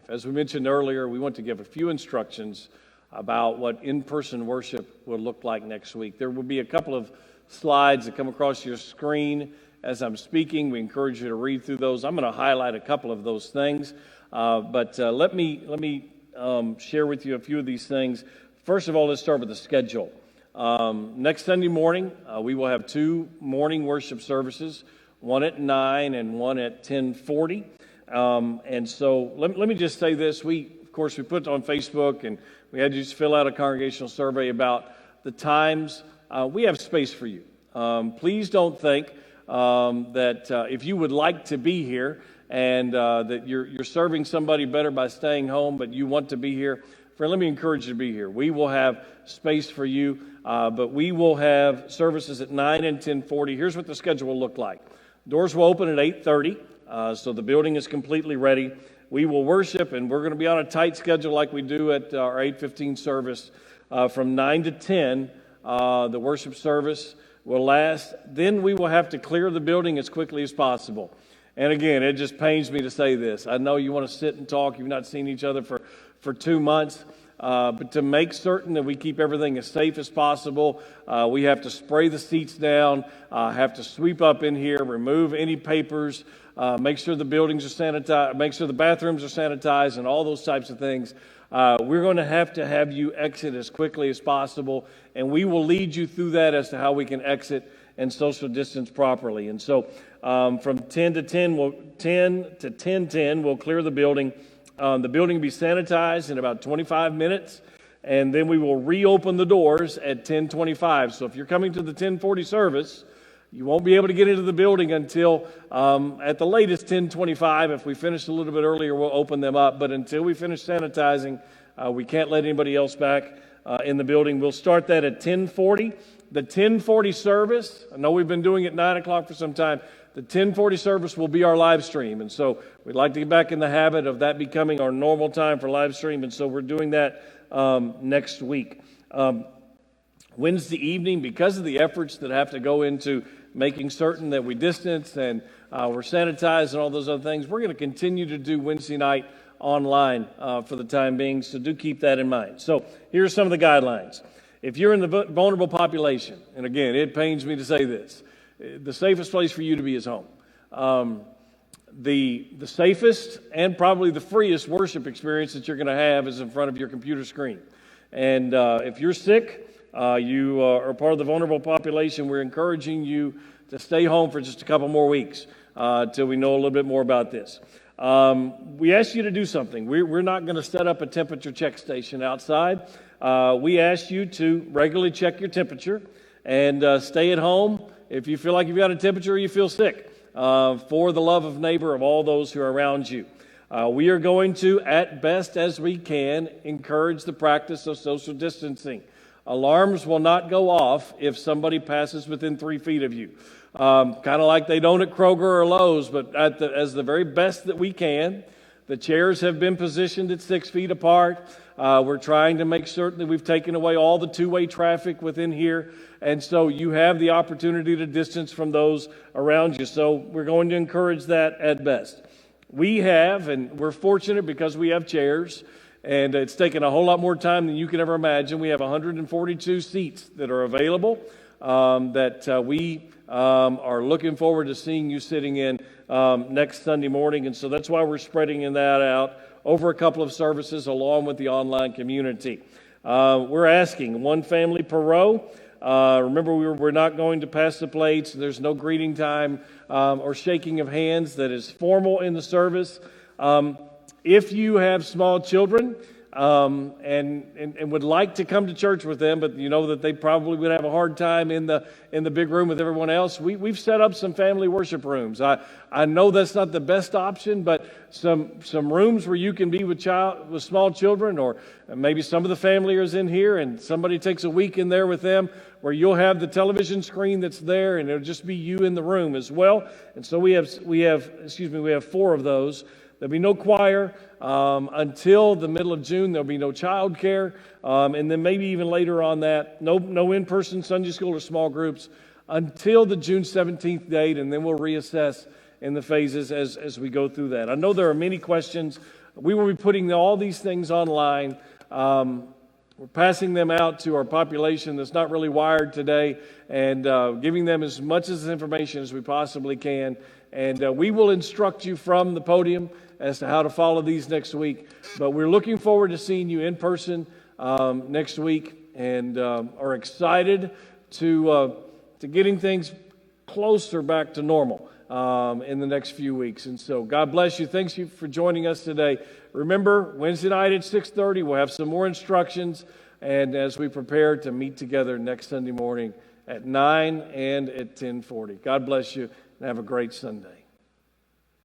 life. As we mentioned earlier, we want to give a few instructions about what in-person worship will look like next week. There will be a couple of slides that come across your screen as I'm speaking. We encourage you to read through those. I'm going to highlight a couple of those things, but let me share with you a few of these things. First of all, let's start with the schedule. Next Sunday morning, we will have two morning worship services, one at 9 and one at 10:40. And so let me just say this. Of course, we put it on Facebook, and we had you just fill out a congregational survey about the times. We have space for you. Please don't think that if you would like to be here and that you're serving somebody better by staying home, but you want to be here, friend, let me encourage you to be here. We will have space for you, but we will have services at 9 and 10:40. Here's what the schedule will look like. Doors will open at 8:30, so the building is completely ready. We will worship, and we're going to be on a tight schedule like we do at our 8:15 service. From 9 to 10, the worship service will last. Then we will have to clear the building as quickly as possible. And again, it just pains me to say this. I know you want to sit and talk. You've not seen each other for 2 months. But to make certain that we keep everything as safe as possible, we have to spray the seats down, have to sweep up in here, remove any papers, make sure the buildings are sanitized, make sure the bathrooms are sanitized, and all those types of things. We're going to have you exit as quickly as possible, and we will lead you through that as to how we can exit and social distance properly. And so from 10 to 10:10, we'll clear the building. The building will be sanitized in about 25 minutes, and then we will reopen the doors at 10:25. So if you're coming to the 10:40 service, you won't be able to get into the building until at the latest 10:25. If we finish a little bit earlier, we'll open them up. But until we finish sanitizing, we can't let anybody else back in the building. We'll start that at 10:40. The 10:40 service, I know we've been doing it 9 o'clock for some time. The 10:40 service will be our live stream, and so we'd like to get back in the habit of that becoming our normal time for live stream, and so we're doing that next week. Wednesday evening, because of the efforts that have to go into making certain that we distance and we're sanitized and all those other things, we're going to continue to do Wednesday night online for the time being, so do keep that in mind. So here are some of the guidelines. If you're in the vulnerable population, and again, it pains me to say this, the safest place for you to be is home. The safest and probably the freest worship experience that you're going to have is in front of your computer screen. And if you're sick, you are part of the vulnerable population, we're encouraging you to stay home for just a couple more weeks till we know a little bit more about this. We ask you to do something. We're not going to set up a temperature check station outside. We ask you to regularly check your temperature and stay at home if you feel like you've got a temperature or you feel sick, for the love of neighbor of all those who are around you. We are going to, at best as we can, encourage the practice of social distancing. Alarms will not go off if somebody passes within 3 feet of you. Kind of like they don't at Kroger or Lowe's, but as the very best that we can. The chairs have been positioned at 6 feet apart. We're trying to make certain that we've taken away all the two-way traffic within here. And so you have the opportunity to distance from those around you. So we're going to encourage that at best. We have, and we're fortunate because we have chairs, and it's taken a whole lot more time than you can ever imagine. We have 142 seats that are available that we are looking forward to seeing you sitting in next Sunday morning. And so that's why we're spreading that out over a couple of services along with the online community. We're asking one family per row. Remember, we're not going to pass the plates. There's no greeting time or shaking of hands that is formal in the service. If you have small children and would like to come to church with them, but you know that they probably would have a hard time in the big room with everyone else, we've set up some family worship rooms. I know that's not the best option, but some rooms where you can be with small children, or maybe some of the family is in here and somebody takes a week in there with them, where you'll have the television screen that's there and it'll just be you in the room as well. And so we have 4 of those. There'll be no choir until the middle of June. There'll be no child care. And then maybe even later on that, no in-person Sunday school or small groups until the June 17th date, and then we'll reassess in the phases as we go through that. I know there are many questions We will be putting all these things online. We're passing them out to our population that's not really wired today, and giving them as much of this information as we possibly can. And we will instruct you from the podium as to how to follow these next week. But we're looking forward to seeing you in person next week, and are excited to getting things closer back to normal in the next few weeks. And so God bless you. Thanks you for joining us today. Remember, Wednesday night at 6:30, we'll have some more instructions, and as we prepare to meet together next Sunday morning at 9 and at 10:40. God bless you, and have a great Sunday.